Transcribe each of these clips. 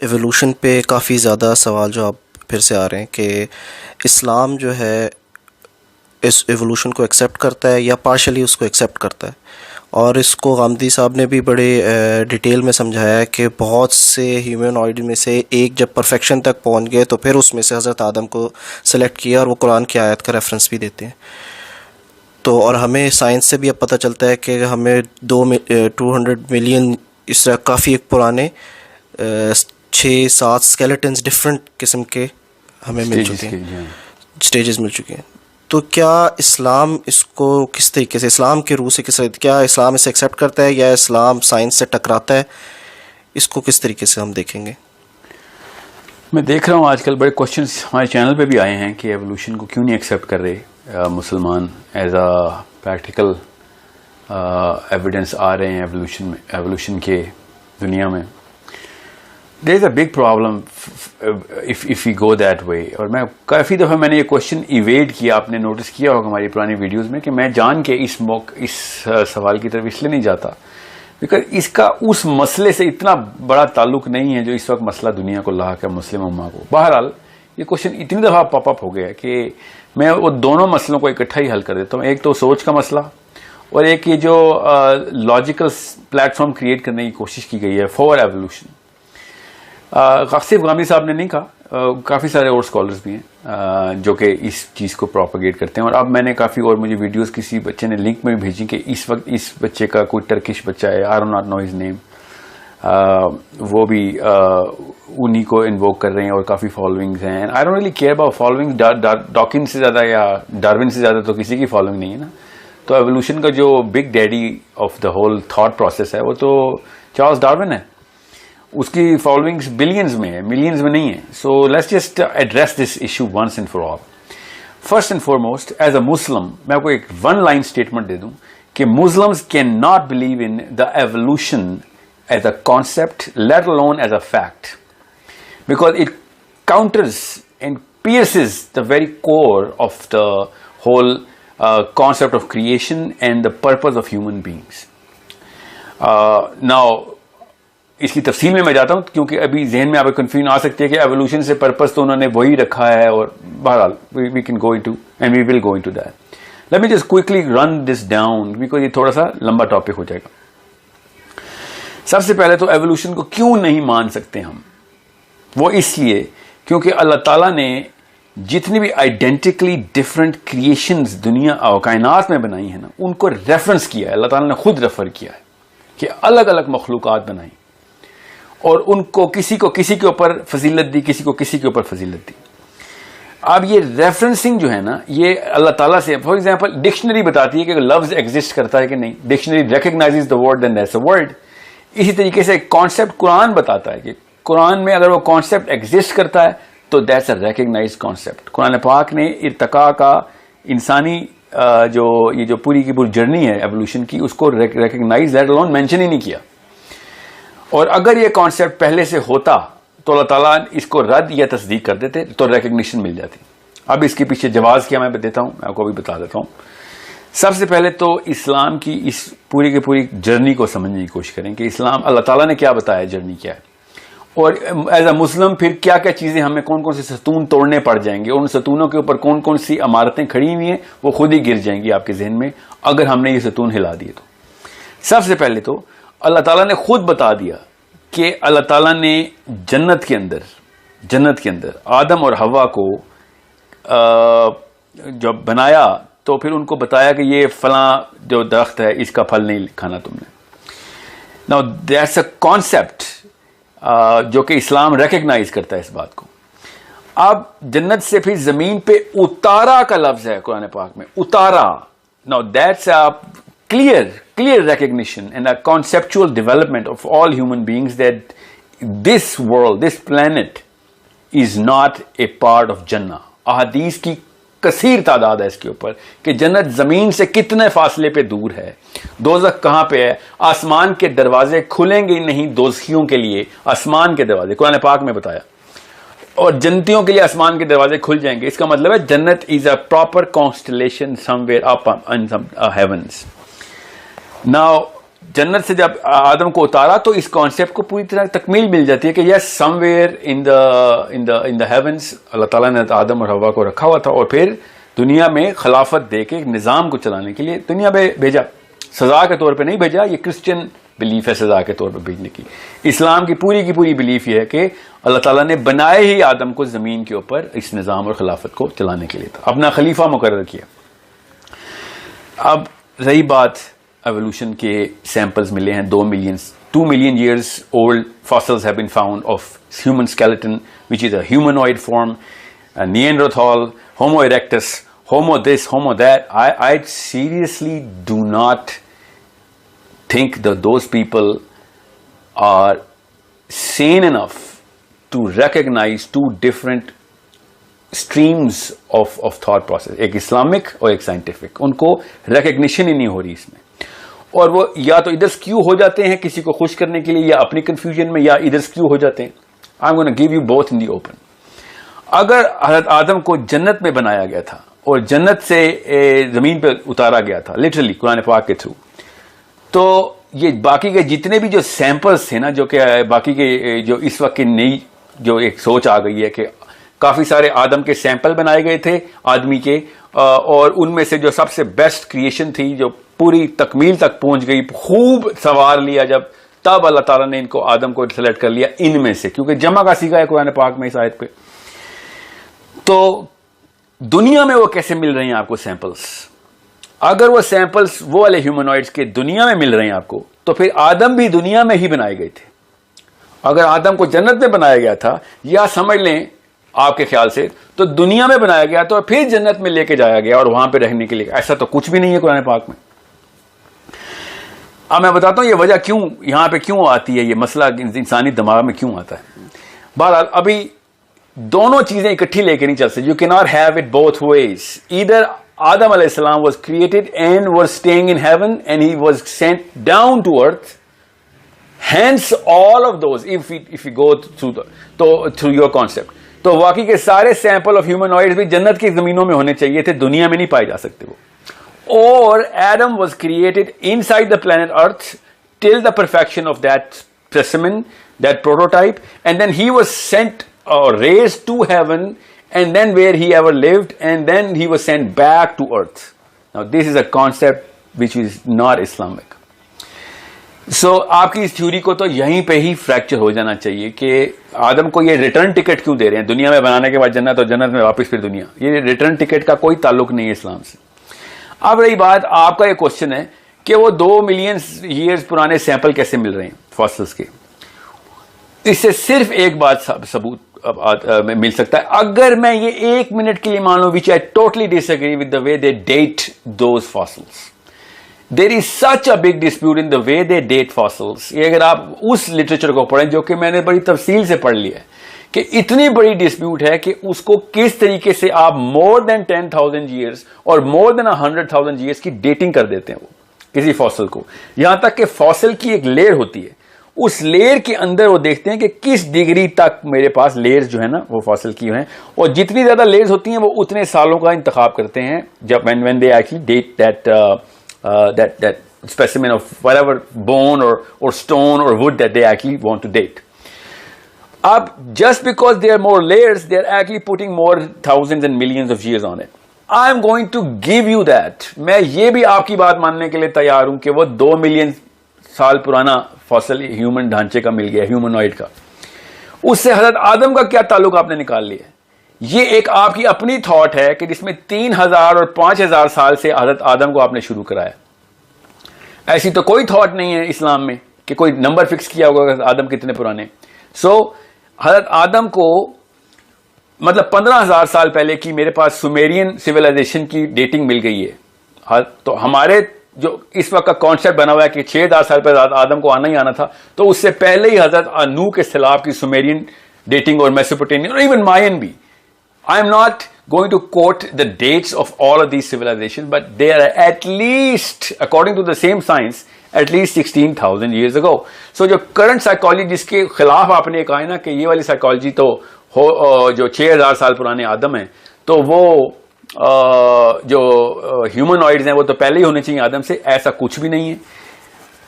Evolution पे काफ़ी ज़्यादा सवाल जवाब फिर से आ रहे हैं कि इस्लाम जो है इस एवोल्यूशन को एक्सेप्ट करता है या पार्शली उसको एक्सेप्ट करता है। और इसको गांधी साहब ने भी बड़े डिटेल में समझाया है कि बहुत से ह्यूमनॉइड में से एक जब परफेक्शन तक पहुंच गए तो फिर उसमें से हज़रत आदम को सेलेक्ट किया, और वो कुरान की आयत का रेफरेंस भी देते हैं। तो और हमें साइंस से भी अब पता चलता है कि हमें 200 मिलियन इस तरह काफ़ी एक पुराने 6-7 स्केलेटन्स डिफरेंट किस्म के हमें मिल चुके हैं, स्टेजेस मिल चुके हैं। तो क्या इस्लाम इसको किस तरीके से, इस्लाम के रूह से क्या इस्लाम इसे एक्सेप्ट करता है या इस्लाम साइंस से टकराता है? इसको किस तरीके से हम देखेंगे? मैं देख रहा हूँ आजकल बड़े क्वेश्चंस हमारे चैनल पे भी आए हैं कि एवोल्यूशन को क्यों नहीं एक्सेप्ट कर रहे मुसलमान एज अ प्रैक्टिकल एविडेंस आ रहे हैं एवोल्यूशन के दुनिया में। There is a big problem if we go that way. और मैं काफ़ी दफ़ा मैंने ये क्वेश्चन इवेड किया, आपने नोटिस किया होगा हमारी पुरानी वीडियोस में, कि मैं जान के इस सवाल की तरफ इसलिए नहीं जाता बिकॉज इसका उस मसले से इतना बड़ा ताल्लुक नहीं है जो इस वक्त मसला दुनिया को लाक है, मुस्लिम उम्मा को। बहरहाल ये क्वेश्चन इतनी दफ़ा पॉपअप हो गया कि मैं वो दोनों मसलों को इकट्ठा ही हल कर देता हूँ। एक तो सोच का मसला और एक ये जो लॉजिकल प्लेटफॉर्म क्रिएट करने की कोशिश की गई है फॉर एवोल्यूशन। सिर्फ गांधी साहब ने नहीं कहा, काफ़ी सारे और स्कॉलर्स भी हैं जो कि इस चीज़ को प्रोपेगेट करते हैं। और अब मैंने काफ़ी और मुझे वीडियोस किसी बच्चे ने लिंक में भी भेजी कि इस वक्त इस बच्चे का कोई टर्किश बच्चा है, I don't not know his name, वो भी उन्हीं को इन्वोक कर रहे हैं और काफ़ी फॉलोइंग्स हैं। I don't really care about following, Dawkins से ज़्यादा या डार्विन से ज़्यादा तो किसी की फॉलोइंग नहीं है ना। तो एवोल्यूशन का जो big daddy of the whole thought process है वो तो चार्ल्स डार्विन है। उसकी फॉलोइंग्स बिलियंस में है, मिलियंस में नहीं है। So let's just address this issue once and for all. First and foremost, as a Muslim मैं आपको एक वन लाइन स्टेटमेंट दे दूं कि Muslims can not believe in the evolution as a concept, let alone as a fact, because it counters and pierces the very core of the whole concept of creation and the purpose of human beings. Now इसकी तफसील में मैं जाता हूं क्योंकि अभी जहन में आपको कंफ्यूजन आ सकती है कि एवोल्यूशन से पर्पस तो उन्होंने वही रखा है, और बहरहाल we can go into and we will go into that. Let me just quickly run this down because ये थोड़ा सा लंबा टॉपिक हो जाएगा। सबसे पहले तो एवोल्यूशन को क्यों नहीं मान सकते हम, वो इसलिए क्योंकि अल्लाह ताला ने जितनी भी आइडेंटिकली डिफरेंट क्रिएशंस दुनिया और कायनात में बनाई है ना, उनको रेफरेंस किया है। अल्लाह ताला ने खुद रेफर किया है कि अलग अलग मखलूकात बनाई और उनको किसी के ऊपर फजीलत दी, किसी के ऊपर फजीलत दी। अब ये रेफरेंसिंग जो है ना, ये अल्लाह ताला से, फॉर एग्जांपल डिक्शनरी बताती है कि लफ्ज एग्जिस्ट करता है कि नहीं, dictionary recognises the word then that's a word. इसी तरीके से कॉन्सेप्ट कुरान बताता है कि कुरान में अगर वो कॉन्सेप्ट एग्जिस्ट करता है तो that's a recognised concept. Quran पाक ने इर्तिका का इंसानी ये जो पूरी की पूरी जर्नी है एवोल्यूशन की, उसको रिकग्नाइज दैट अलोन मेंशन ही नहीं किया। और अगर ये कॉन्सेप्ट पहले से होता तो अल्लाह ताला इसको रद्द या तस्दीक कर देते तो रिकग्निशन मिल जाती। अब इसके पीछे जवाब क्या मैं देता हूं, मैं आपको अभी बता देता हूं। सबसे पहले तो इस्लाम की इस पूरी की पूरी जर्नी को समझने की कोशिश करें कि इस्लाम, अल्लाह ताला ने क्या बताया, जर्नी क्या है, और एज अ मुस्लिम फिर क्या क्या चीजें हमें, कौन कौन से सतून तोड़ने पड़ जाएंगे, उन सतूनों के ऊपर कौन कौन सी इमारतें खड़ी हुई हैं वो खुद ही गिर जाएंगी आपके जहन में अगर हमने ये सतून हिला दिए तो। सबसे पहले तो अल्लाह ताला ने खुद बता दिया कि अल्लाह ताला ने जन्नत के अंदर आदम और हवा को जब बनाया तो फिर उनको बताया कि ये फलां जो दरख्त है इसका फल नहीं खाना तुमने। नाउ दैट्स अ कॉन्सेप्ट जो कि इस्लाम रिकग्नाइज करता है इस बात को। अब जन्नत से फिर जमीन पे उतारा का लफ्ज है कुरान पाक में, उतारा। Now that's a clear recognition and a conceptual development of all human beings that this world, this planet is not a part of Jannah. अहादीस की कसीर तादाद है इसके ऊपर कि जन्नत जमीन से कितने फासले पे दूर है, दोज़ख कहां पे है, आसमान के दरवाजे खुलेंगे ही नहीं दोज़खियों के लिए, आसमान के दरवाजे कुरान पाक में बताया, और जन्नतियों के लिए आसमान के दरवाजे खुल जाएंगे। इसका मतलब है जन्नत is a proper constellation somewhere up in heavens. Now जन्नत से जब आदम को उतारा तो इस कॉन्सेप्ट को पूरी तरह तकमील मिल जाती है कि yes somewhere in the heavens Allah Taala ने आदम और हवा को रखा हुआ था और फिर दुनिया में खिलाफत दे के एक निज़ाम को चलाने के लिए दुनिया में भेजा। सजा के तौर पे नहीं भेजा, ये क्रिश्चियन बिलीफ है सजा के तौर पे भेजने की। इस्लाम की पूरी बिलीफ ये है कि अल्लाह ताला ने बनाए ही आदम को ज़मीन के ऊपर इस निज़ाम और खिलाफत को चलाने के लिए था, अपना खलीफा मुकर्रर किया। अब रही बात एवोल्यूशन के सैंपल्स मिले हैं 2 million years old fossils have been found of human skeleton which is a humanoid form, Neanderthal, Homo erectus, Homo this, Homo that. I seriously do not think that those people are sane enough to recognize two different streams of thought process, एक Islamic और एक scientific. उनको recognition ही नहीं हो रही इसमें, और वो या तो इधर स्क्यू हो जाते हैं किसी को खुश करने के लिए या अपनी कंफ्यूजन में, या इधर स्क्यू हो जाते हैं। I am gonna give you both in the open. अगर हज़रत आदम को जन्नत में बनाया गया था और जन्नत से जमीन पे उतारा गया था लिटरली कुरान पाक के थ्रू, तो ये बाकी के जितने भी जो सैंपल्स थे ना, जो कि बाकी के जो इस वक्त की नई जो एक सोच आ गई है कि काफी सारे आदम के सैंपल बनाए गए थे आदमी के, और उनमें से जो सबसे बेस्ट क्रिएशन थी जो पूरी तकमील तक पहुंच गई, खूब सवार लिया जब, तब अल्लाह ताला ने इनको आदम को सेलेक्ट कर लिया इनमें से, क्योंकि जमा का सीखा है कुरान पाक में इस आयत पे। तो दुनिया में वो कैसे मिल रहे हैं आपको सैंपल्स? अगर वो सैंपल्स वो वाले ह्यूमनॉइड्स के दुनिया में मिल रहे हैं आपको, तो फिर आदम भी दुनिया में ही बनाए गए थे। अगर आदम को जन्नत में बनाया गया था, या समझ लें आपके ख्याल से तो दुनिया में बनाया गया तो फिर जन्नत में लेके जाया गया और वहां पे रहने के लिए, ऐसा तो कुछ भी नहीं है कुरान पाक में। अब मैं बताता हूं ये वजह क्यों यहां पे क्यों आती है, ये मसला इंसानी दिमाग में क्यों आता है। बहरहाल अभी दोनों चीजें इकट्ठी लेके नहीं चल सकती। You can not have it both ways. Either Adam अलैहिस्सलाम was created and was staying in heaven and he was sent down to earth, hence all of those if you go through your concept, तो वाकई के सारे sample of humanoids भी जन्नत की जमीनों में होने चाहिए थे, दुनिया में नहीं पाए जा सकते वो। और Adam was created inside the planet earth till the perfection of that specimen, that prototype, and then he was sent और raised to heaven, and then where he ever lived, and then he was sent back to earth. Now this is a concept which is not Islamic. So आपकी इस theory को तो यहीं पे ही fracture हो जाना चाहिए कि आदम को ये रिटर्न टिकट क्यों दे रहे हैं, दुनिया में बनाने के बाद जन्नत और जन्नत में वापस फिर दुनिया, ये रिटर्न टिकट का कोई ताल्लुक नहीं है इस्लाम से। अब रही बात आपका ये क्वेश्चन है कि वो 2 मिलियन ईयर्स पुराने सैंपल कैसे मिल रहे हैं फॉसिल्स के, इससे सिर्फ एक बात सबूत मिल सकता है। अगर मैं ये 1 मिनट के लिए मान लूं, which I totally disagree with the way they date those fossils, There is such a big dispute in the way they date fossils। ये अगर आप उस लिटरेचर को पढ़ें जो कि मैंने बड़ी तफसील से पढ़ लिया है, कि इतनी बड़ी डिस्प्यूट है कि उसको किस तरीके से आप more than 10,000 years और more than 100,000 years की डेटिंग कर देते हैं वो किसी फॉसिल को। यहां तक कि फॉसिल की एक लेयर होती है, उस लेयर के अंदर वो देखते हैं कि किस डिग्री तक मेरे पास लेयर्स जो है ना वो फॉसिल की हैं, और जितनी ज्यादा लेयर्स होती हैं वो उतने सालों का इंतखाब करते हैं जब when they actually date that specimen of whatever bone or stone or wood that they actually want to date. Up just because there are more layers, they are actually putting more thousands and millions of years on it. I am going to give you that. मैं ये भी आपकी बात मानने के लिए तैयार हूं कि वो 2 मिलियन साल पुराना फॉसिल ह्यूमन ढांचे का मिल गया, ह्यूमनॉइड का। उससे हजरत आदम का क्या ताल्लुक आपने निकाल लिया? ये एक आपकी अपनी थॉट है कि जिसमें 3000 और 5000 साल से हजरत आदम को आपने शुरू कराया। ऐसी तो कोई थॉट नहीं है इस्लाम में कि कोई नंबर फिक्स किया होगा आदम कितने पुराने। हजरत आदम को मतलब 15,000 साल पहले की मेरे पास सुमेरियन सिविलाइजेशन की डेटिंग मिल गई है। तो हमारे जो इस वक्त का कॉन्सेप्ट बना हुआ है कि 6000 साल पहले आदम को आना ही आना था, तो उससे पहले ही हजरत नूह के खिलाफ की सुमेरियन डेटिंग और मेसोपोटामियन और इवन मायन भी। I am not going to quote the dates of all of these civilizations, but they are at least, according to the same science, at least 16,000 years ago. So जो current psychology जिसके खिलाफ आपने कहा है ना कि ये वाली psychology तो जो 6000 साल पुराने आदम हैं, तो वो जो humanoids हैं वो तो पहले ही होने चाहिए आदम से, ऐसा कुछ भी नहीं है।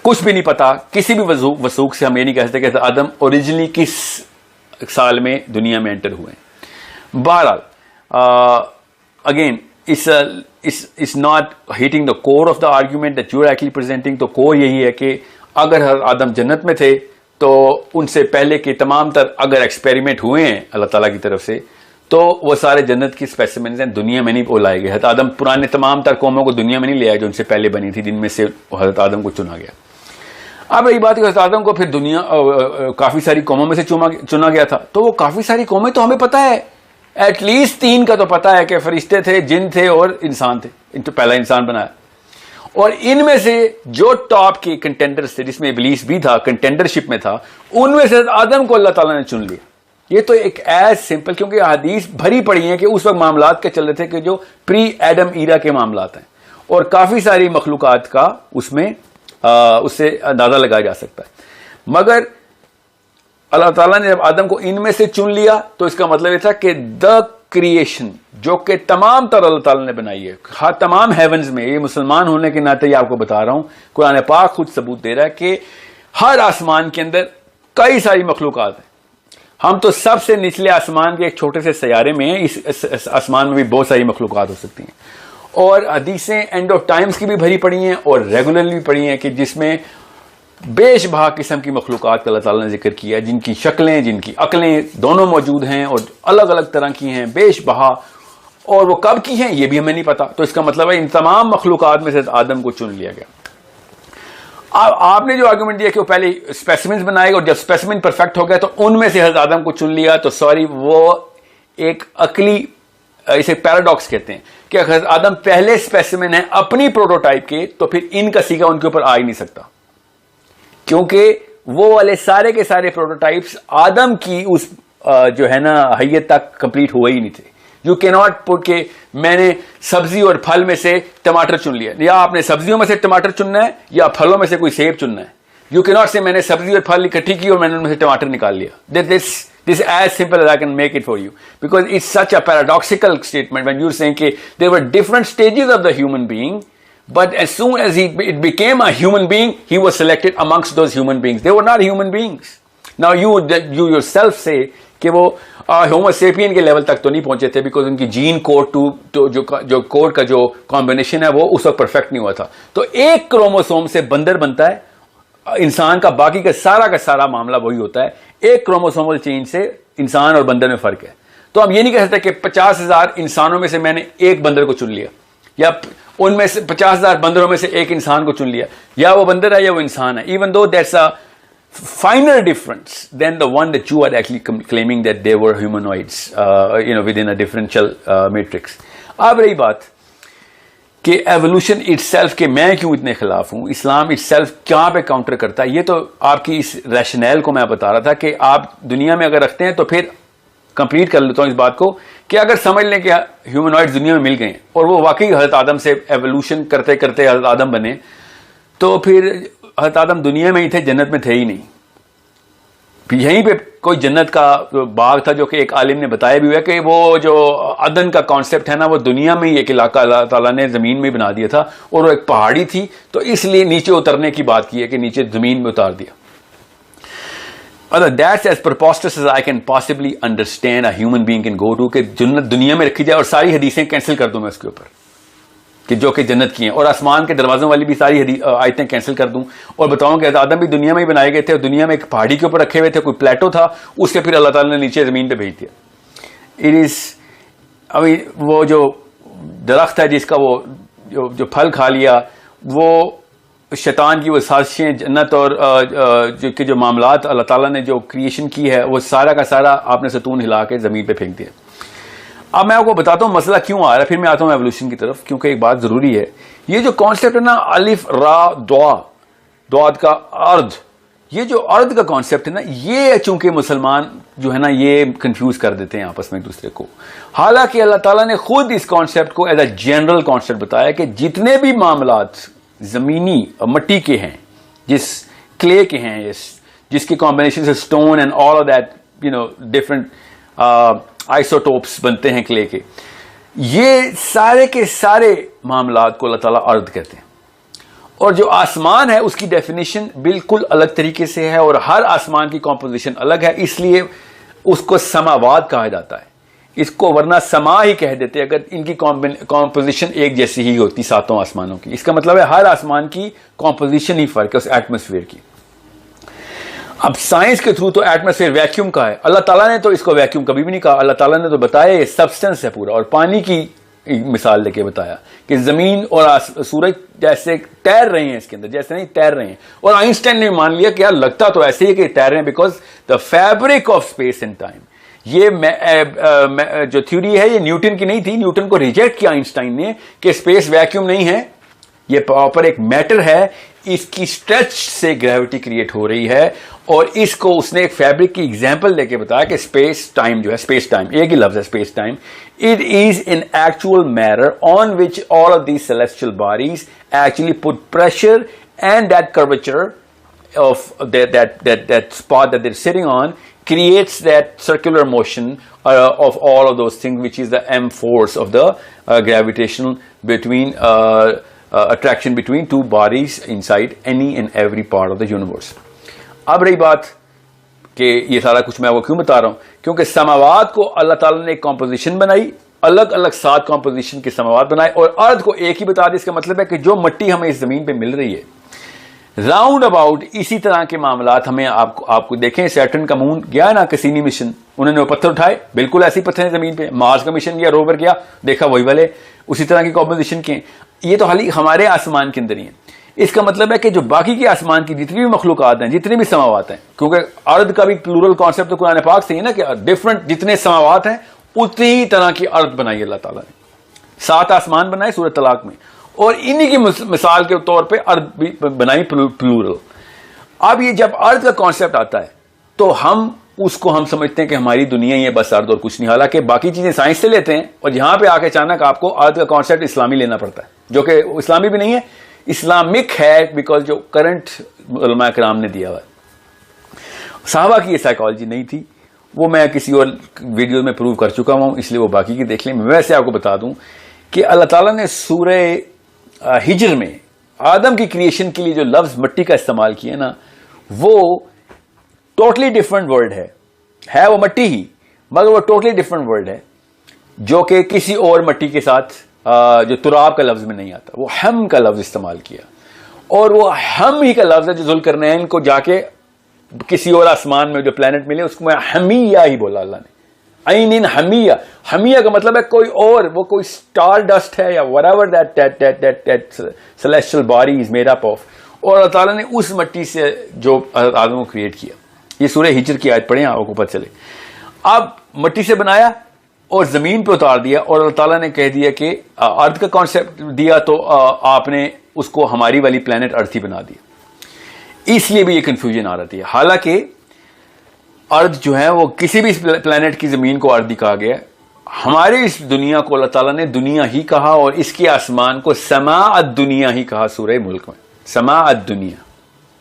कुछ भी नहीं पता, किसी भी वसूख से हम ये नहीं कह सकते कि आदम ओरिजिनली किस साल में दुनिया में एंटर हुए। बहरहाल again is not hitting the core of the argument that you are actually presenting. तो कोर यही है कि अगर हर आदम जन्नत में थे तो उनसे पहले के तमाम तर अगर एक्सपेरिमेंट हुए हैं अल्लाह ताला की तरफ से, तो वो सारे जन्नत की स्पेसिमेंस हैं, दुनिया में नहीं वो लाए गए। हज़रत आदम पुराने तमाम तर कौमों को दुनिया में नहीं ले आए जो उनसे पहले बनी थी, जिनमें से हज़रत आदम को चुना गया। अब यही बात है, हज़रत आदम को फिर दुनिया काफ़ी सारी कौमों में से चुना गया था। तो वो काफ़ी सारी कौमें तो हमें पता है, एटलीस्ट 3 का तो पता है कि फरिश्ते थे, जिन थे और इंसान थे। तो पहला इंसान बनाया, और इनमें से जो टॉप के कंटेंडर्स थे, जिसमें इब्लीस भी था, कंटेंडरशिप में था, उनमें से आदम को अल्लाह ताला ने चुन लिया। ये तो एक एज सिंपल, क्योंकि हदीस भरी पड़ी हैं कि उस वक्त मामलात के चल रहे थे कि जो प्री एडम ईरा के मामलात हैं, और काफी सारी मखलूकात का उसमें उससे अंदाजा लगाया जा सकता है। मगर अल्लाह ताला ने जब आदम को इनमें से चुन लिया तो इसका मतलब यह था कि द क्रिएशन जो कि तमाम तर अल्लाह ताला ने बनाई है, हाँ तमाम हेवंस में, ये मुसलमान होने के नाते ही आपको बता रहा हूं, कुरान पाक खुद सबूत दे रहा है कि हर आसमान के अंदर कई सारी मखलूकात है। हम तो सबसे निचले आसमान के एक छोटे से सैयारे में हैं, इस आसमान में भी बहुत सारी मखलूकात हो सकती हैं। और हदीसें एंड ऑफ टाइम्स की भी भरी पड़ी हैं और रेगुलरली भी पड़ी हैं कि जिसमें बेशबहा किस्म की मखलूकात का अल्लाह ताला ने जिक्र किया है, जिनकी शक्लें, जिनकी अकलें दोनों मौजूद हैं और अलग अलग तरह की हैं, बेशबहा। और वो कब की हैं ये भी हमें नहीं पता। तो इसका मतलब है इन तमाम मखलूकात में से आदम को चुन लिया गया। आपने जो आर्गुमेंट दिया कि वो पहले स्पेसिमेंस बनाए और जब स्पेसिमेन परफेक्ट हो गया तो उनमें से हज़रत आदम को चुन लिया, तो सॉरी, वो एक अकली, इसे पैराडॉक्स कहते हैं कि हज़रत आदम पहले स्पेसिमेन है अपनी प्रोटोटाइप के, तो फिर इनका सीगा उनके ऊपर आ ही नहीं सकता, क्योंकि वो वाले सारे के सारे प्रोटोटाइप्स आदम की उस जो है ना हैयत तक कंप्लीट हुए ही नहीं थे। यू कैन नॉट पुट के मैंने सब्जी और फल में से टमाटर चुन लिया, या आपने सब्जियों में से टमाटर चुनना है या फलों में से कोई सेब चुनना है। यू कैन नॉट से मैंने सब्जी और फल इकट्ठी की और मैंने उनमें से टमाटर निकाल लिया। This as simple as I can make it for you, because it's such a paradoxical statement when you are saying कि there were different stages of the human being, but as soon as it became a human being, he was selected amongst those human beings. They were not human beings. Now you yourself say कि वो होमो sapien के level तक तो नहीं पहुंचे थे, because उनकी gene code तो जो कोड का जो कॉम्बिनेशन है वो उस वक्त परफेक्ट नहीं हुआ था। तो एक क्रोमोसोम से बंदर बनता है इंसान का, बाकी का सारा मामला वही होता है। एक क्रोमोसोमल चेंज से इंसान और बंदर में फर्क है। तो हम ये नहीं कह सकते कि 50,000 इंसानों में से मैंने एक बंदर को चुन लिया, या उनमें से 50,000 बंदरों में से एक इंसान को चुन लिया, या वो बंदर है या वो इंसान है। Even though that's a finer difference than the one that you are actually claiming that they were humanoids within a differential matrix. अब रही बात कि एवोल्यूशन इटसेल्फ के मैं क्यों इतने खिलाफ हूं, इस्लाम इटसेल्फ क्या पे काउंटर करता है, ये तो आपकी इस रैशनैल को मैं बता रहा था कि आप दुनिया में अगर रखते हैं तो फिर कंप्लीट कर लेता हूं इस बात को कि अगर समझ लें कि ह्यूमनॉइड्स दुनिया में मिल गए और वो वाकई हज़रत आदम से एवोल्यूशन करते करते हज़रत आदम बने, तो फिर हज़रत आदम दुनिया में ही थे, जन्नत में थे ही नहीं। यहीं पे कोई जन्नत का बाग था, जो कि एक आलिम ने बताया भी हुआ कि वो जो अदन का कॉन्सेप्ट है ना, वो दुनिया में ही एक इलाका अल्लाह ताला ने ज़मीन में बना दिया था, और वो एक पहाड़ी थी, तो इसलिए नीचे उतरने की बात की है कि नीचे ज़मीन में उतार दिया। That's as preposterous as I can possibly understand a human being can go to, कि जन्नत दुनिया में रखी जाए और सारी हदीसें कैंसिल कर दूं मैं उसके ऊपर कि जो कि जन्नत की हैं, और आसमान के दरवाजों वाली भी सारी आयतें कैंसिल कर दूं और बताऊं कि आदम भी दुनिया में ही बनाए गए थे, और दुनिया में एक पहाड़ी के ऊपर रखे हुए थे, कोई प्लेटो था, उससे फिर अल्लाह ताला ने नीचे जमीन पे भेज दिया। इट इज अभी वो जो दरख्त है जिसका वो जो फल खा लिया, वो शैतान की वो साजिशें, जन्नत और जो मामलात अल्लाह ताला ने जो क्रिएशन की है, वो सारा का सारा आपने सतून हिला के ज़मीन पे फेंक दिया। अब मैं आपको बताता हूँ मसला क्यों आ रहा है, फिर मैं आता हूँ एवोल्यूशन की तरफ, क्योंकि एक बात ज़रूरी है। ये जो कॉन्सेप्ट है ना, अलिफ रा दुआ, दुआद का अर्द, ये जो अर्द का कॉन्सेप्ट है ना, ये चूंकि मुसलमान जो है ना ये कंफ्यूज कर देते हैं आपस में एक दूसरे को। हालांकि अल्लाह ताला ने खुद इस कॉन्सेप्ट को एज अ जनरल कॉन्सेप्ट बताया कि जितने भी मामलात जमीनी मट्टी के हैं, जिस क्ले के हैं, जिसके कॉम्बिनेशन से stone and all of that different isotopes बनते हैं क्ले के, ये सारे के सारे मामलात को अल्लाह ताला अर्द कहते हैं। और जो आसमान है उसकी डेफिनेशन बिल्कुल अलग तरीके से है, और हर आसमान की कॉम्पोजिशन अलग है, इसलिए उसको समावाद कहा जाता है। इसको वरना समा ही कह देते अगर इनकी कॉम्पोजिशन एक जैसी ही होती सातों आसमानों की। इसका मतलब है हर आसमान की कॉम्पोजिशन ही फर्क है उस एटमॉस्फेयर की। अब साइंस के थ्रू तो एटमॉस्फेयर वैक्यूम का है, अल्लाह ताला ने तो इसको वैक्यूम कभी भी नहीं कहा। अल्लाह ताला ने तो बताया ये सब्सटेंस है पूरा, और पानी की मिसाल लेके बताया कि जमीन और सूरज जैसे तैर रहे हैं इसके अंदर, जैसे नहीं तैर रहे हैं। और आइंस्टाइन ने मान लिया कि यार लगता तो ऐसे ही कि तैर रहे हैं, because the fabric of space and time. ये जो थ्योरी है ये न्यूटन की नहीं थी, न्यूटन को रिजेक्ट किया आइंस्टाइन ने कि स्पेस वैक्यूम नहीं है, ये प्रॉपर एक मैटर है, इसकी स्ट्रेच से ग्रेविटी क्रिएट हो रही है। और इसको उसने एक फैब्रिक की एग्जांपल लेके बताया कि स्पेस टाइम जो है, स्पेस टाइम एक ही लफ्ज है space time, it is in actual matter on which all of these celestial bodies actually put pressure and that curvature of that spot that they're sitting on creates that circular motion of all of those things, which is the m force of the gravitational between attraction between two bodies inside any and every part of the universe. अब रही बात कि ये सारा कुछ मैं वो क्यों बता रहा हूं, क्योंकि समावाद को अल्लाह ताला ने एक कॉम्पोजिशन बनाई, अलग अलग 7 कॉम्पोजिशन के समावाद बनाए, और अर्थ को एक ही बता दी। इसका मतलब है कि जो मिट्टी हमें इस जमीन पे मिल रही है, राउंड अबाउट इसी तरह के मामलात हमें आपको देखें। सैटर्न का मून गया ना कैसीनी मिशन, उन्होंने वो पत्थर उठाए, बिल्कुल ऐसे पत्थर हैं जमीन पे। मार्स का मिशन गया, रोवर गया, देखा वही वाले उसी तरह की कॉम्पोजिशन के। ये तो हाली हमारे आसमान के अंदर ही है। इसका मतलब है कि जो बाकी के आसमान की जितनी भी मखलूकात हैं, जितने भी समावात हैं, क्योंकि अर्द का भी प्लूरल कॉन्सेप्ट तो कुरान पाक से ही ना कि डिफरेंट जितने समावात हैं उतनी ही तरह की अर्द बनाई अल्लाह ताला ने। 7 आसमान बनाए सूरत तलाक में, और इन्हीं की मिसाल के तौर पे अर्थ भी बनाई प्लूरल। अब ये जब अर्थ का कॉन्सेप्ट आता है तो हम समझते हैं कि हमारी दुनिया ही है बस अर्थ और कुछ नहीं, हालांकि बाकी चीजें साइंस से लेते हैं, और यहां पे आके अचानक आपको अर्थ का कॉन्सेप्ट इस्लामी लेना पड़ता है, जो कि इस्लामी भी नहीं है, इस्लामिक है, बिकॉज जो करंट उलमा कराम ने दिया हुआ है। साहबा की ये साइकोलॉजी नहीं थी, वो मैं किसी और वीडियो में प्रूव कर चुका हूं, इसलिए वो बाकी की देख लें। मैं वैसे आपको बता दूं कि अल्लाह ताला ने सूरह हिजर में आदम की क्रिएशन के लिए जो लफ्ज मिट्टी का इस्तेमाल किया ना, वो टोटली डिफरेंट वर्ड है वो मिट्टी ही, मगर वो टोटली डिफरेंट वर्ड है जो कि किसी और मिट्टी के साथ जो तुराब का लफ्ज में नहीं आता। वो हम का लफ्ज इस्तेमाल किया, और वो हम ही का लफ्ज है जो जुल्करनैन को जाके किसी और आसमान में जो प्लेनेट मिले उसको मैं हमिया ही बोला अल्लाह ने। आइन हमिया, हमिया का मतलब है कोई और, वो कोई स्टार डस्ट है या whatever that celestial body is made up of. और अल्लाह ताला ने उस मिट्टी से जो आदम को क्रिएट किया, ये सूरह हिजर की आयत पढ़े आपको पता चले। अब मिट्टी से बनाया और जमीन पे उतार दिया, और अल्लाह ताला ने कह दिया कि अर्थ का कॉन्सेप्ट दिया तो आपने उसको हमारी वाली प्लेनेट अर्थ ही बना दिया। इसलिए भी ये कंफ्यूजन आ रही है। हालांकि अर्थ जो है वो किसी भी प्लेनेट की जमीन को अर्थ ही कहा गया, हमारे इस दुनिया को अल्लाह ताला ने दुनिया ही कहा, और इसके आसमान को समाअत दुनिया ही कहा सूरह मुल्क में। समाअत दुनिया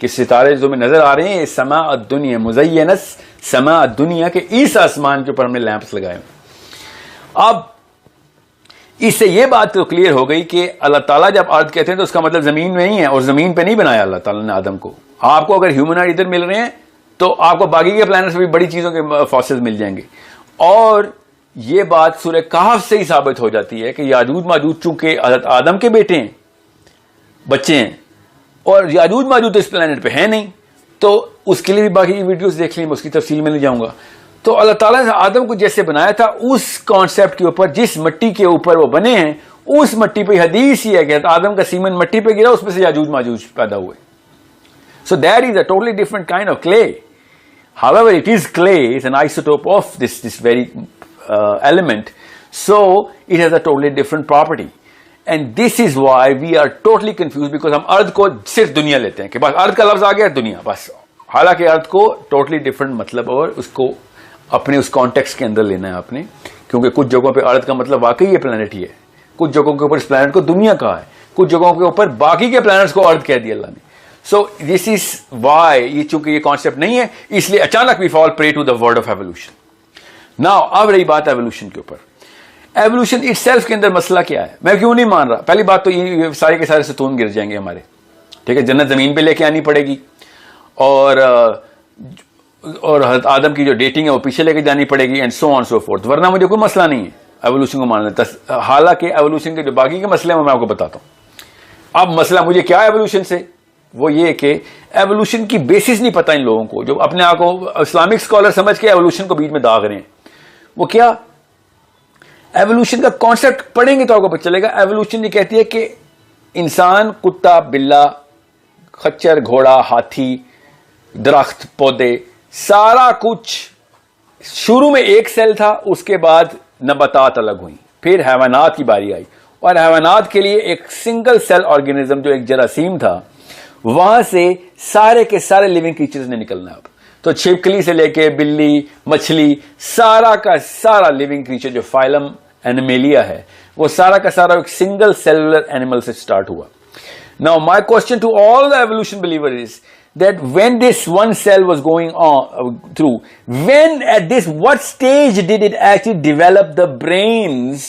कि सितारे जो में नजर आ रहे हैं, समाअत दुनिया मुज़य्यनस समाअत दुनिया के इस आसमान के ऊपर हमने लैंप्स लगाए। अब इससे यह बात तो क्लियर हो गई कि अल्लाह ताला जब अर्थ कहते हैं तो उसका मतलब जमीन में ही है, और जमीन पे नहीं बनाया अल्लाह ताला ने आदम को। आपको अगर ह्यूमनॉइड इधर मिल रहे हैं तो आपको बाकी के प्लैनेट्स में भी बड़ी चीजों के फॉसिल्स मिल जाएंगे। और यह बात सूरह कहफ से ही साबित हो जाती है कि याजूज माजूज चूंकि आदम के बेटे हैं, बच्चे हैं, और याजूज माजूज तो इस प्लेनेट पे है नहीं, तो उसके लिए भी बाकी की वीडियोस देख लें, उसकी तफसील में नहीं जाऊंगा। तो अल्लाह ताला ने आदम को जैसे बनाया था उस कॉन्सेप्ट के ऊपर, जिस मिट्टी के ऊपर वो बने हैं, उस मिट्टी पे हदीस ही है कि आदम का सीमन मिट्टी पे गिरा, उसमें से याजूज माजूज पैदा हुए। So that is a totally different kind of clay. However, it is clay, it's an isotope of this very element, so it has a totally different property, and this is why we are totally confused, because हम अर्थ को सिर्फ दुनिया लेते हैं कि बस अर्थ का लफ्ज आ गया दुनिया बस, हालांकि अर्थ को टोटली डिफरेंट मतलब, और उसको अपने उस कॉन्टेक्स्ट के अंदर लेना है आपने, क्योंकि कुछ जगहों पे अर्थ का मतलब वाकई ये प्लेनेट ही है, कुछ जगहों के ऊपर इस प्लेनेट को दुनिया कहा है, कुछ जगहों के ऊपर बाकी के प्लैनेट्स को अर्थ कह दिया अल्लाह ने। सो दिस इज वाई, ये चूंकि ये कॉन्सेप्ट नहीं है, इसलिए अचानक we fall prey to the word of evolution. Now अब रही बात एवोल्यूशन के ऊपर। एवोल्यूशन इटसेल्फ के अंदर मसला क्या है, मैं क्यों नहीं मान रहा? पहली बात तो ये सारे के सारे सतून गिर जाएंगे हमारे, ठीक है, जन्नत जमीन पे लेके आनी पड़ेगी, और हज़रत आदम की जो डेटिंग है वो पीछे लेके जानी पड़ेगी, and so on so fourth, वरना मुझे कोई मसला नहीं है एवोल्यूशन को मानना। हालांकि एवोल्यूशन के जो बाकी के मसले हैं मैं आपको बताता हूं। अब मसला मुझे क्या है एवोल्यूशन से, वो ये कि एवोल्यूशन की बेसिस नहीं पता इन लोगों को, जो अपने आप को इस्लामिक स्कॉलर समझ के एवोल्यूशन को बीच में दाग रहे हैं। वो क्या, एवोल्यूशन का कॉन्सेप्ट पढ़ेंगे तो आपको पता चलेगा। एवोल्यूशन ये कहती है कि इंसान, कुत्ता, बिल्ला, खच्चर, घोड़ा, हाथी, दरख्त, पौधे, सारा कुछ शुरू में एक सेल था, उसके बाद नबातात अलग हुई, फिर हैवानात की बारी आई, और हैवानात के लिए एक सिंगल सेल ऑर्गेनिज्म जो एक जरासीम था, वहां से सारे के सारे लिविंग क्रीचर्स ने निकलना। अब तो छिपकली से लेके बिल्ली, मछली, सारा का सारा लिविंग क्रीचर जो फाइलम एनिमेलिया है, वो सारा का सारा एक सिंगल सेलुलर एनिमल से स्टार्ट हुआ। Now my question to all the evolution believer is that when this one cell was going on through, when at this, what stage did it actually develop the brains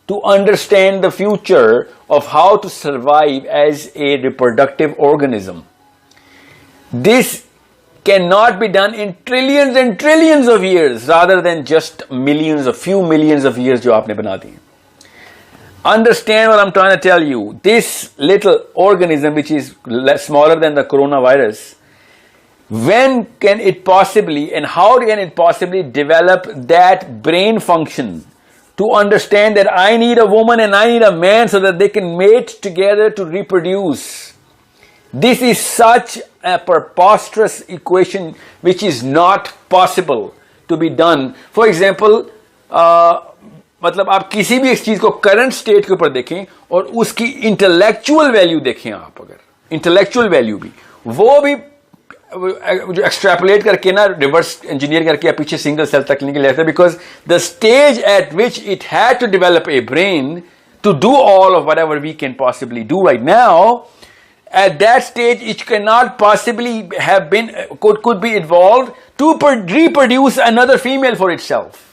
to understand the future of how to survive as a reproductive organism? This cannot be done in trillions and trillions of years rather than just millions, a few millions of years जो आपने बना दिए। Understand what I'm trying to tell you. This little organism, which is smaller than the coronavirus, when can it possibly and how can it possibly develop that brain function to understand that I need a woman and I need a man so that they can mate together to reproduce? This is such a preposterous equation which is not possible to be done. For example, मतलब आप किसी भी इस चीज को current state के ऊपर देखें और उसकी इंटेलेक्चुअल वैल्यू देखें, आप अगर इंटेलेक्चुअल वैल्यू भी, वो भी जो एक्सट्रैपोलेट करके ना रिवर्स इंजीनियर करके पीछे सिंगल सेल तक लेके जाता है, because the stage at which it had to develop a brain to do all of whatever we can possibly do right now, at that stage it cannot possibly have been could be evolved to reproduce another female for itself.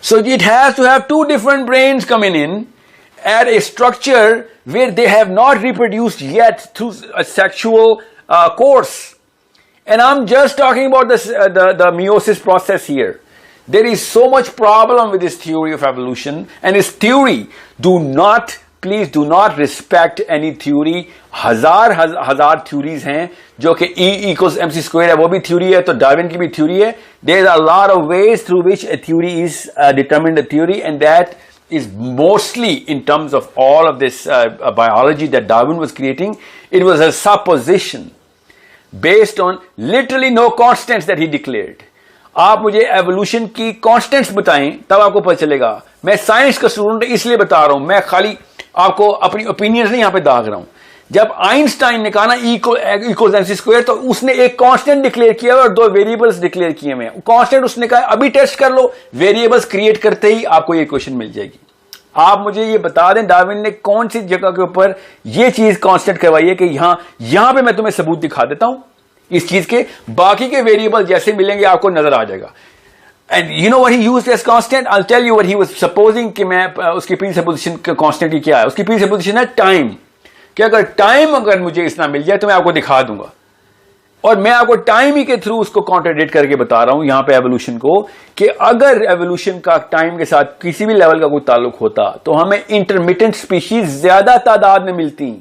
So it has to have two different brains coming in at a structure where they have not reproduced yet through a sexual course. And I'm just talking about the meiosis process here. There is so much problem with this theory of evolution, and this theory, please do not respect any theory. हजार theories हैं जो कि E equals mc square है, वो भी theory है, तो Darwin की भी theory है. There are a lot of ways through which a theory is determined a theory, and that is mostly in terms of all of this biology that Darwin was creating. It was a supposition based on literally no constants that he declared. आप मुझे evolution की constants बताएं तब आपको पता चलेगा. मैं science का स्टूडेंट इसलिए बता रहा हूं, मैं खाली आपको अपनी ओपिनियंस नहीं यहां पे दाग रहा हूं. जब आइंस्टाइन ने कहा ना इक्वल्स एमसी स्क्वायर, तो उसने एक कांस्टेंट डिक्लेयर किया और दो वेरिएबल्स डिक्लेयर किए हुए हैं. कांस्टेंट उसने कहा अभी टेस्ट कर लो, वेरिएबल्स क्रिएट करते ही आपको ये क्वेश्चन मिल जाएगी. आप मुझे ये बता दें डार्विन ने कौन सी जगह के ऊपर ये चीज कांस्टेंट करवाई है कि यहां पे मैं तुम्हें सबूत दिखा देता हूं इस चीज के, बाकी के वेरिएबल जैसे मिलेंगे आपको नजर आ जाएगा. And you know what he used as constant? I'll tell you what he was supposing कि मैं उसकी presupposition का constant की क्या है. उसकी presupposition है time, कि अगर time अगर मुझे इतना मिल जाए तो मैं आपको दिखा दूंगा. और मैं आपको टाइम ही के थ्रू उसको कॉन्ट्राडिक्ट करके बता रहा हूं यहां पे एवोल्यूशन को, कि अगर एवोल्यूशन का टाइम के साथ किसी भी लेवल का कोई ताल्लुक होता तो हमें इंटरमिटेंट स्पीशीज ज्यादा तादाद में मिलती.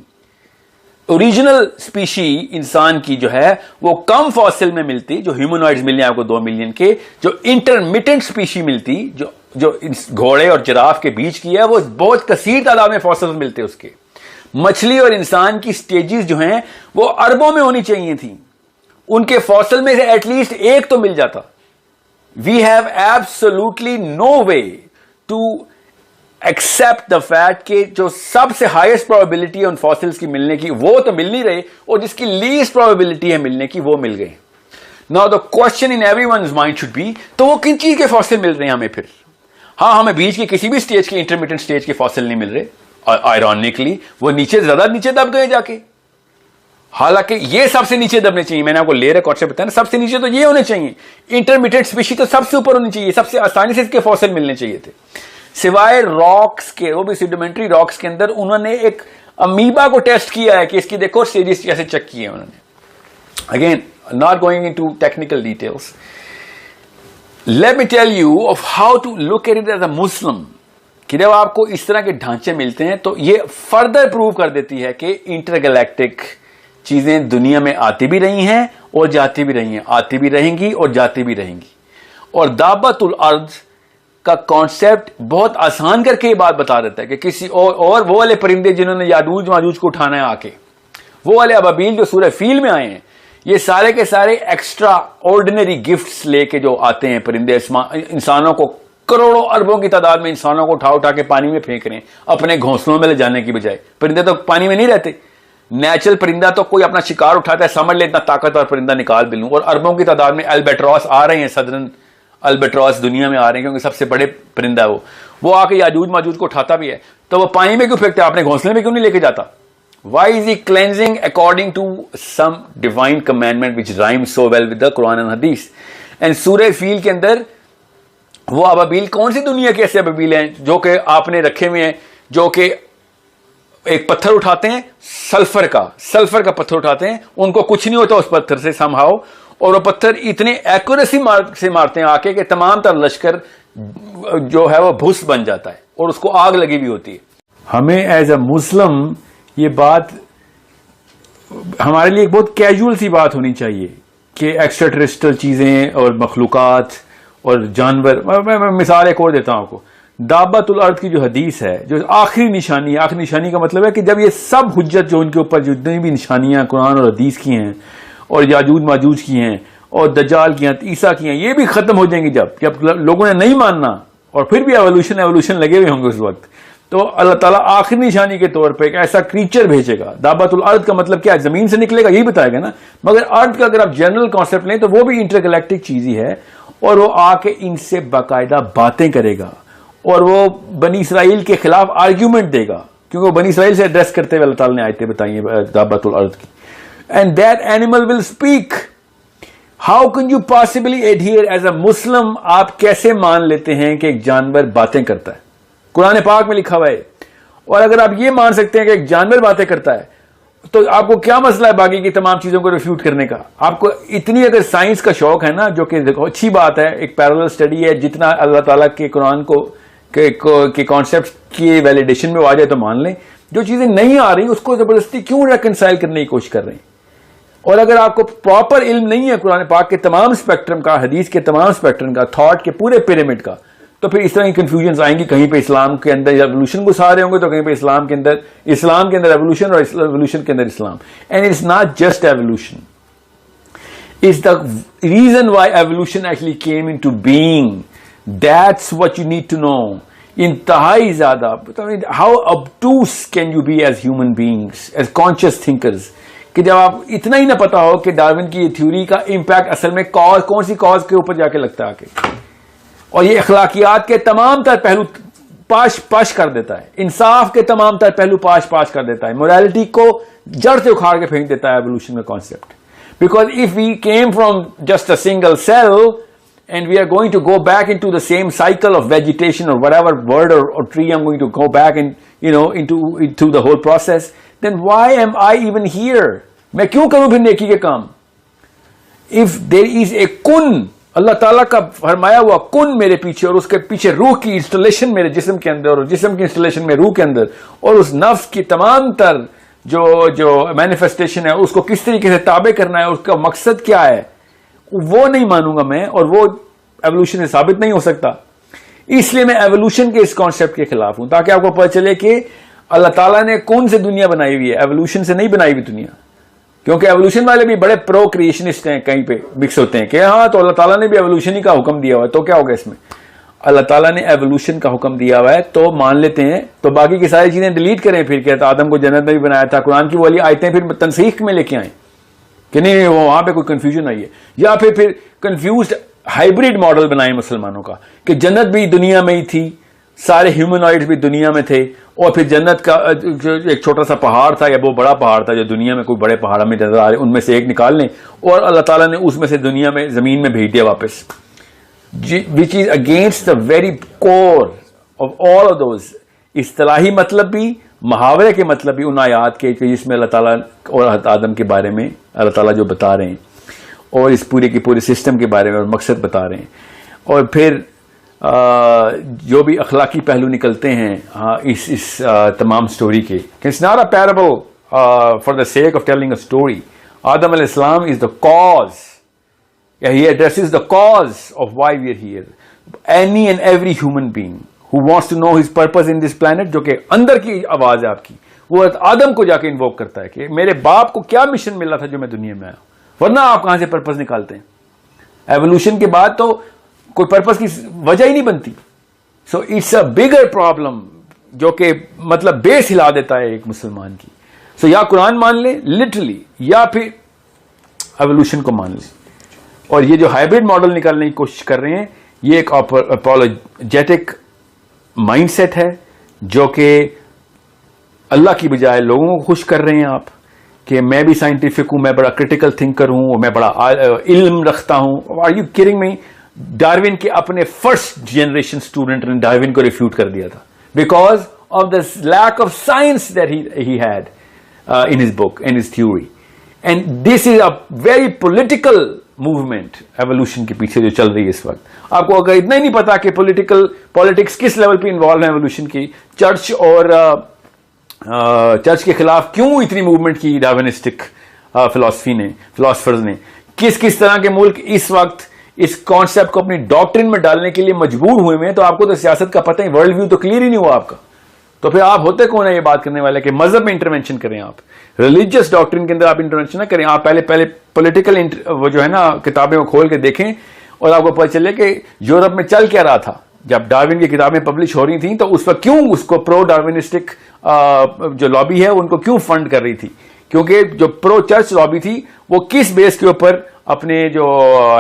ओरिजिनल स्पीशी इंसान की जो है वो कम फॉसिल में मिलती, जो ह्यूमनॉइड्स मिले आपको 2 मिलियन के. जो इंटरमिटेंट स्पीशी मिलती, जो घोड़े और जिराफ के बीच की है, वो बहुत कसीर तादाद में फॉसिल मिलते उसके. मछली और इंसान की स्टेजेस जो हैं वो अरबों में होनी चाहिए थी, उनके फॉसिल में से एटलीस्ट एक तो मिल जाता. We have absolutely no way to accept the fact कि जो सबसे हाईएस्ट प्रोबेबिलिटी है उन फॉसिल्स की मिलने की वो तो मिल नहीं रही, और जिसकी लीस्ट प्रोबेबिलिटी है मिलने की वो मिल गई. Now the question in everyone's mind should be, तो वो किन चीज के फॉसिल मिल रहे हैं हमें फिर? हमें बीच के किसी भी स्टेज के इंटरमीडिएट स्टेज के फॉसिल नहीं मिल रहे. आयरॉनिकली वो ज्यादा नीचे दब गए जाके. हालांकि ये सबसे नीचे दबने चाहिए. मैंने आपको लेयर कॉन्सेप्ट बताया ना, सबसे नीचे तो ये होने चाहिए. इंटरमीडिएट स्पीशी तो सबसे ऊपर होनी चाहिए, सबसे आसानी से इसके फॉसिल मिलने चाहिए थे. सिवाय रॉक्स के, वो भी सेडिमेंट्री रॉक्स के अंदर उन्होंने एक अमीबा को टेस्ट किया है कि इसकी देखो स्टेजेस कैसे चेक किए हैं उन्होंने। Again not going into technical details, let me tell you of how to look at it as a Muslim, कि जब आपको इस तरह के ढांचे मिलते हैं तो ये फर्दर प्रूव कर देती है कि इंटरगैलेक्टिक चीजें दुनिया में आती भी रही हैं और जाती भी रही हैं, आती भी रहेंगी और जाती भी रहेंगी। और दाबतुल अर्द का कॉन्सेप्ट बहुत आसान करके ये बात बता देता है कि किसी और वो वाले परिंदे जिन्होंने याजूज माजूज को उठाना है आके, वो वाले अबाबील जो सूरह फील में आए हैं, ये सारे के सारे एक्स्ट्रा ऑर्डिनरी गिफ्ट्स लेके जो आते हैं परिंदे, इंसानों को करोड़ों अरबों की तादाद में इंसानों को उठा उठा के पानी में फेंक रहे हैं अपने घोंसलों में ले जाने की बजाय। परिंदे तो पानी में नहीं रहते, नेचुरल परिंदा तो कोई अपना शिकार उठाता है, समझ ले इतना ताकतवर परिंदा निकाल भी लूं, और अरबों की तादाद में अल्बेट्रॉस आ रहे हैं, सदरन अल्बेट्रॉस दुनिया में आ रहे हैं क्योंकि सबसे बड़े परिंदा है वो आके याजूज माजूज को उठाता भी है, तो वो पानी में क्यों फेंकता है, अपने घोंसले में क्यों नहीं लेके जाता? Why is he cleansing according to some divine commandment which rhymes so well with the Quran and Hadith? And सूरह फील के अंदर वो अबाबील कौन सी दुनिया के ऐसे अबाबील हैं जो कि आपने रखे हुए हैं, जो कि एक पत्थर उठाते हैं सल्फर का पत्थर उठाते हैं, उनको कुछ नहीं होता उस पत्थर से समहाउ, और वो पत्थर इतने एक्यूरेसी से मारते हैं आके कि तमाम तर लश्कर जो है वो भूस बन जाता है और उसको आग लगी हुई होती है। हमें एज अ मुस्लिम ये बात हमारे लिए एक बहुत कैजुअल सी बात होनी चाहिए कि एक्स्ट्रा टेरेस्ट्रियल चीजें और मखलूकात और जानवर, मैं मिसाल एक और देता हूं आपको, दाबतुल अर्द की जो हदीस है, जो आखिरी निशानी का मतलब है कि जब ये सब हुज्जत जो उनके ऊपर जितनी भी निशानियां कुरान और हदीस की हैं और याजूज माजूज की हैं और दज्जाल की हैं, ईसा की हैं, ये भी खत्म हो जाएंगी जब लोगों ने नहीं मानना और फिर भी एवोल्यूशन लगे हुए होंगे उस वक्त, तो अल्लाह ताला आखिरी निशानी के तौर पे एक ऐसा क्रीचर भेजेगा। दाबतुल अर्द का मतलब क्या है, जमीन से निकलेगा, यही बताएगा ना, मगर अर्द का अगर आप जनरल कॉन्सेप्ट लें तो वो भी इंटरगैलेक्टिक चीज ही है, और वो आके इनसे बाकायदा बातें करेगा और वो बनी इसराइल के खिलाफ आर्ग्यूमेंट देगा, क्योंकि वो बनी इसराइल से एड्रेस करते हुए अल्लाह ताला ने आयतें बताई हैं दाबतुल अर्द की। And that animal will speak. How can you possibly adhere as a Muslim, आप कैसे मान लेते हैं कि एक जानवर बातें करता है? कुरान पाक में लिखा हुआ है, और अगर आप ये मान सकते हैं कि एक जानवर बातें करता है तो आपको क्या मसला है बाकी की तमाम चीजों को रिफ्यूट करने का? आपको इतनी अगर साइंस का शौक है ना, जो कि देखो अच्छी बात है, एक पैरेलल स्टडी है, जितना अल्लाह ताला के कुरान के कॉन्सेप्ट की वैलिडेशन में आ जाए तो मान लें, जो चीजें नहीं आ रही उसको जबरदस्ती क्यों रेकनसाइल करने की कोशिश कर रहे हैं? और अगर आपको प्रॉपर इल्म नहीं है कुरान पाक के तमाम स्पेक्ट्रम का, हदीस के तमाम स्पेक्ट्रम का, थॉट के पूरे पिरामिड का, तो फिर इस तरह की कंफ्यूजन आएंगी। कहीं पे इस्लाम के अंदर एवोल्यूशन घुसा रहे होंगे, तो कहीं पे इस्लाम के अंदर एवोल्यूशन और एवोल्यूशन के अंदर Islam. And it's not just evolution, it's the reason why evolution actually came into being. That's what you need to know. इंतहाई ज्यादा, how obtuse can you be as human beings, as conscious thinkers, कि जब आप इतना ही ना पता हो कि डार्विन की थ्योरी का इंपैक्ट असल में कौन सी कॉज के ऊपर जाके लगता है आके, और ये अखलाकियात के तमाम तर पहलू पाश कर देता है, इंसाफ के तमाम तर पहलू पाश कर देता है, मोरालिटी को जड़ से उखाड़ के फेंक देता है एवोल्यूशन का concept. Because if we came from just a single cell and we are going to go back into the same cycle of vegetation or whatever word or tree I'm going to go back and into the whole process, then why am I even here? मैं क्यों करूं फिर नेकी के काम? If there is a kun, अल्लाह ताला का फरमाया हुआ कुन मेरे पीछे, और उसके पीछे रूह की इंस्टॉलेशन मेरे जिस्म के अंदर, और जिस्म की इंस्टॉलेशन में रूह के अंदर, और उस नफ्स की तमाम तर जो मैनिफेस्टेशन है उसको किस तरीके से ताबे करना है, उसका मकसद क्या है, वो नहीं मानूंगा मैं, और वो एवोल्यूशन से साबित नहीं हो सकता। इसलिए मैं एवोल्यूशन के इस कॉन्सेप्ट के खिलाफ हूं, ताकि आपको पता चले कि अल्लाह ताला ने कौन सी दुनिया बनाई हुई है, एवोल्यूशन से नहीं बनाई हुई दुनिया। क्योंकि एवोल्यूशन वाले भी बड़े प्रो क्रिएशनिस्ट हैं, कहीं पे मिक्स होते हैं कि हाँ तो अल्लाह ताला ने भी एवोल्यूशन ही का हुक्म दिया हुआ है, तो क्या होगा इसमें? अल्लाह ताला ने एवोल्यूशन का हुक्म दिया हुआ है तो मान लेते हैं, तो बाकी की सारी चीजें डिलीट करें फिर, कहता आदम को जन्नत में भी बनाया था, कुरान की वाली आयतें फिर तनसीख में लेके आए कि नहीं वो वहां पे कोई कंफ्यूजन आई है, या फिर कंफ्यूज्ड हाइब्रिड मॉडल बनाए मुसलमानों का कि जन्नत भी दुनिया में ही थी, सारे ह्यूमनॉइड्स भी दुनिया में थे, और फिर जन्नत का एक छोटा सा पहाड़ था या वो बड़ा पहाड़ था जो दुनिया में कोई बड़े पहाड़ में नजर आ रहे, उनमें से एक निकाल लें और अल्लाह ताला ने उसमें से दुनिया में जमीन में भेज दिया वापस, which is against the very core of all of those. इस्तिलाही मतलब भी मुहावरे के मतलब भी उन आयात के जिसमें अल्लाह ताला और हज़रत आदम के बारे में अल्लाह ताला जो बता रहे हैं और इस पूरे के पूरे सिस्टम के बारे में और मकसद बता रहे हैं, और फिर जो भी अखलाकी पहलू निकलते हैं इस तमाम स्टोरी के। It's not a parable for the sake of telling a story. Adam अलैहिस्सलाम is the cause, he addresses the cause of why we are here. Any and every human being who wants to know his purpose in this planet, जो कि अंदर की आवाज है आपकी, वो आदम को जाके इन्वोक करता है कि मेरे बाप को क्या मिशन मिला था जो मैं दुनिया में आया, वरना आप कहां से पर्पस निकालते हैं? एवोल्यूशन के बाद तो कोई पर्पस की वजह ही नहीं बनती। सो इट्स अ बिगर प्रॉब्लम जो कि मतलब बेस हिला देता है एक मुसलमान की। सो या कुरान मान ले लिटरली, या फिर एवोल्यूशन को मान ले। और ये जो हाइब्रिड मॉडल निकालने की कोशिश कर रहे हैं, ये एक अपोलोजेटिक माइंडसेट है जो कि अल्लाह की बजाय लोगों को खुश कर रहे हैं आप कि मैं भी साइंटिफिक हूं, मैं बड़ा क्रिटिकल थिंकर हूं, मैं बड़ा इल्म रखता हूं। Are you kidding me? Darwin के अपने फर्स्ट जनरेशन स्टूडेंट ने डार्विन को रिफ्यूट कर दिया था because of the lack of science that he had in his book, in his theory. And this is a very political movement evolution के पीछे जो चल रही है इस वक्त। आपको अगर इतना ही नहीं पता कि पॉलिटिक्स किस लेवल पे इन्वॉल्व है एवोल्यूशन की, चर्च और चर्च के खिलाफ क्यों इतनी मूवमेंट की डार्विनिस्टिक फिलोसफर्स ने, किस किस तरह के मुल्क इस वक्त इस कॉन्सेप्ट को अपनी डॉक्ट्रिन में डालने के लिए मजबूर हुए हैं, तो आपको तो सियासत का पता ही, वर्ल्ड व्यू तो क्लियर ही नहीं हुआ आपका। तो फिर आप होते कौन है ये बात करने वाले कि मजहब में इंटरवेंशन करें? आप रिलीजियस डॉक्ट्रिन के अंदर आप इंटरवेंशन ना करें। आप पहले पॉलिटिकल वो जो है ना किताबें खोल के देखें और आपको पता चले कि यूरोप में चल क्या रहा था जब डार्विन की किताबें पब्लिश हो रही थी। तो उस वक्त क्यों उसको प्रो डार्विनिस्टिक जो लॉबी है उनको क्यों फंड कर रही थी? क्योंकि जो प्रो चर्च लॉबी थी वो किस बेस के ऊपर अपने जो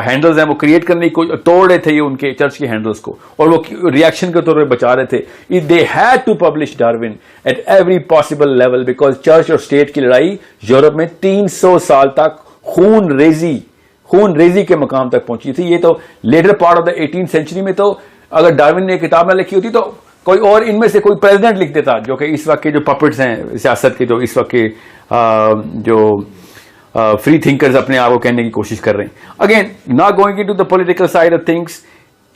हैंडल्स हैं वो क्रिएट करने की तोड़ रहे थे ये उनके चर्च के हैंडल्स को, और वो रिएक्शन के तौर पर बचा रहे थे। They had to publish Darwin at every possible level because church और स्टेट की लड़ाई यूरोप में 300 साल तक खून रेजी के मकाम तक पहुंची थी। ये तो later part of the 18th century में तो अगर डार्विन ने किताब ना लिखी होती तो कोई और इनमें से कोई प्रेसिडेंट लिख देता, जो कि इस वक्त के जो पपेट्स हैं सियासत के, जो इस वक्त के जो फ्री थिंकर्स अपने आप को कहने की कोशिश कर रहे हैं। Again not going into the political side of things,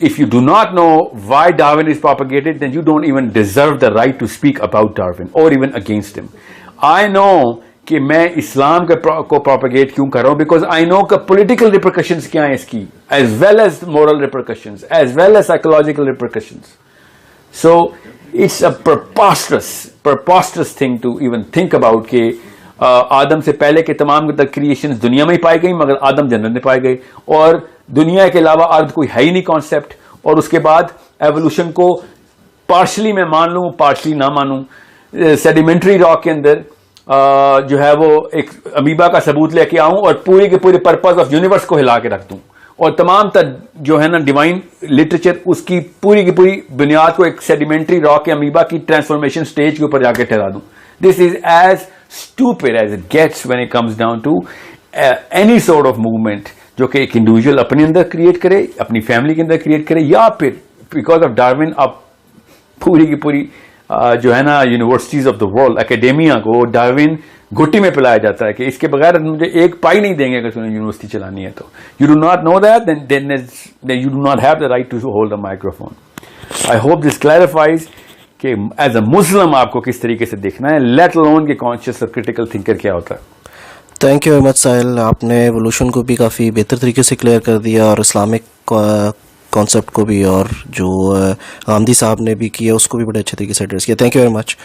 if you do not know why Darwin is propagated then you don't even deserve the right to speak about Darwin और even against him. I know कि मैं इस्लाम को propagate क्यों कर रहा हूं, because I know का पॉलिटिकल रिपरकशंस क्या है इसकी, as well as moral repercussions, as well as psychological repercussions. So it's a preposterous thing to even think about के आदम से पहले के तमाम क्रिएशंस दुनिया में ही पाई गई, मगर आदम जन्नत में पाए गए और दुनिया के अलावा अर्थ कोई है ही नहीं कॉन्सेप्ट। और उसके बाद एवोल्यूशन को पार्शली मैं मान लूं, पार्शली ना मानूं, सेडिमेंट्री रॉक के अंदर जो है वो एक अमीबा का सबूत लेके आऊं और पूरे के पूरे पर्पस ऑफ यूनिवर्स को हिला के रख दूं, और तमाम जो है ना डिवाइन लिटरेचर उसकी पूरी की पूरी बुनियाद को एक सेडिमेंट्री रॉक के अमीबा की ट्रांसफॉर्मेशन स्टेज के ऊपर जाके ठहरा दूं। This is as stupid as it gets when it comes down to any sort of movement जो कि एक इंडिविजुअल अपने अंदर क्रिएट करे, अपनी फैमिली के अंदर क्रिएट करे, या फिर बिकॉज ऑफ डार्विन अब पूरी की पूरी जो है ना universities of the world academia को डार्विन घुट्टी में पिलाया जाता है कि इसके बगैर मुझे एक पाई नहीं देंगे अगर तुम्हें यूनिवर्सिटी चलानी है। तो you do not know that then you do not have the right to hold a microphone. I hope this clarifies कि एज अ मुस्लिम आपको किस तरीके से देखना है, लेट अलोन के कॉन्शियस और क्रिटिकल थिंकर क्या होता है। Thank you very much Sahil, आपने एवोल्यूशन को भी काफ़ी बेहतर तरीके से क्लियर कर दिया और इस्लामिक कॉन्सेप्ट को भी, और जो गांधी साहब ने भी किया उसको भी बड़े अच्छे तरीके से एड्रेस किया। Thank you very much.